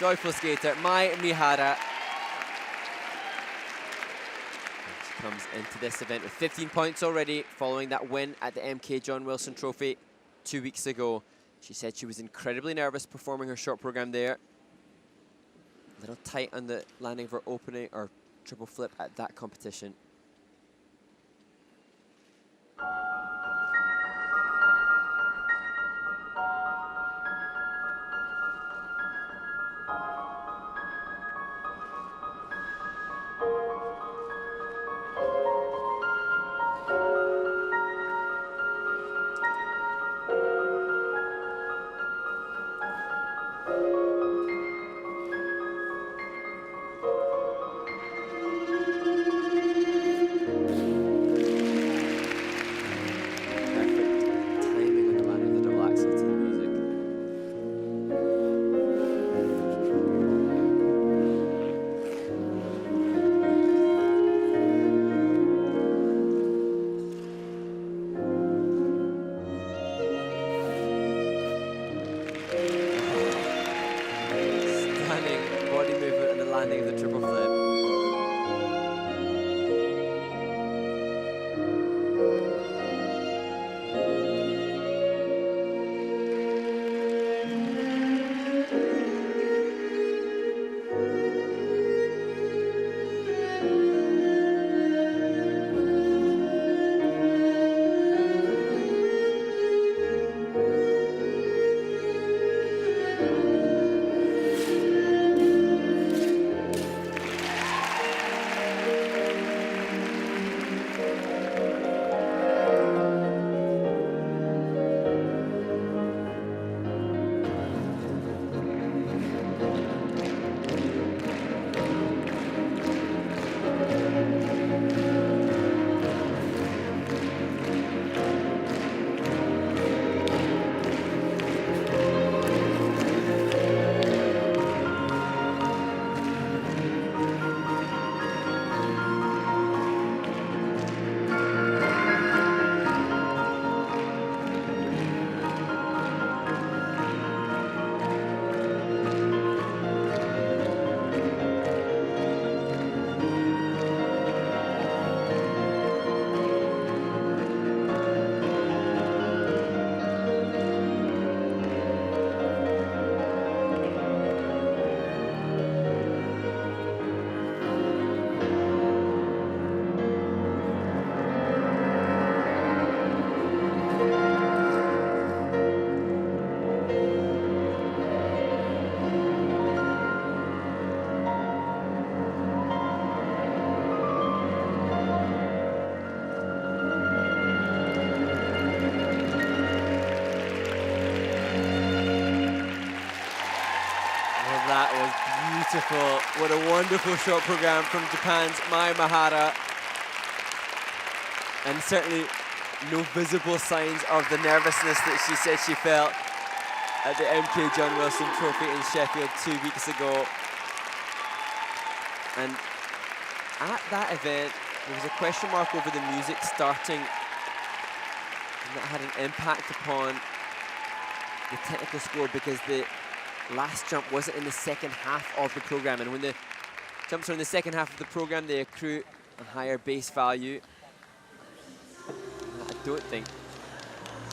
joyful skater, Mai Mihara. She comes into this event with 15 points already, following that win at the MK John Wilson Trophy 2 weeks ago. She said she was incredibly nervous performing her short program there. A little tight on the landing of her opening or triple flip at that competition. Beautiful. What a wonderful short program from Japan's Mai Mihara. And certainly no visible signs of the nervousness that she said she felt at the MK John Wilson Trophy in Sheffield 2 weeks ago. And at that event, there was a question mark over the music starting, and that had an impact upon the technical score because the last jump wasn't in the second half of the program, and when the jumps are in the second half of the program, they accrue a higher base value. I don't think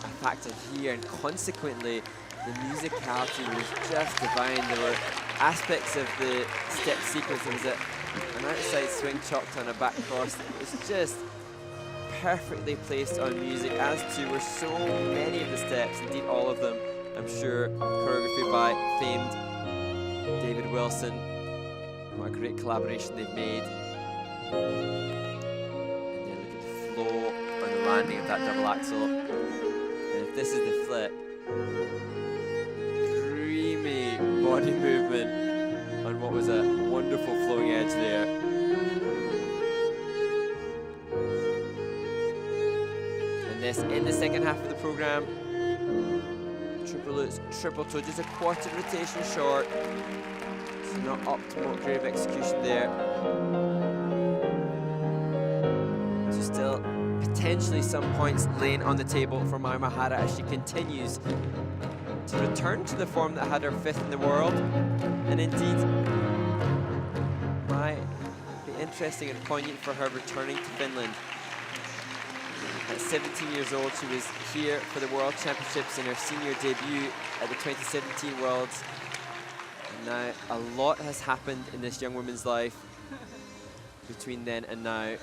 a factor here, and consequently, the musicality was just divine. There were aspects of the step sequence. There was an outside swing chopped on a back cross that was just perfectly placed on music, as too were so many of the steps, indeed all of them. I'm sure choreography by famed David Wilson. What a great collaboration they've made. And then look at the flow on the landing of that double axel. And if this is the flip, dreamy body movement on what was a wonderful flowing edge there. And this in the second half of the program. Triple lutz, triple toe, just a quarter rotation short. So not optimal grave execution there. So still potentially some points laying on the table for Mai Mihara as she continues to return to the form that had her 5th in the world. And indeed, might be interesting and poignant for her returning to Finland. At 17 years old, she was here for the World Championships in her senior debut at the 2017 Worlds. And now a lot has happened in this young woman's life between then and now.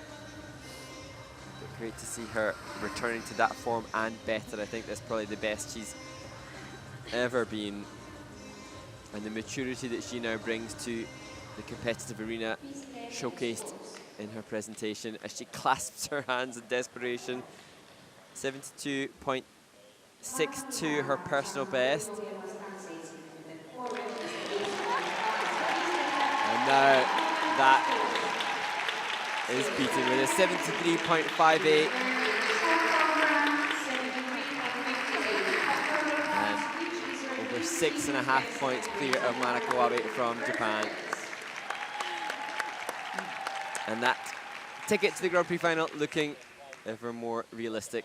But great to see her returning to that form and better. I think that's probably the best she's ever been. And the maturity that she now brings to the competitive arena showcased in her presentation as she clasps her hands in desperation. 72.62, her personal best. And now that is beaten with a 73.58. And over 6.5 points clear of Manako Abe from Japan. And that ticket to the Grand Prix final looking ever more realistic.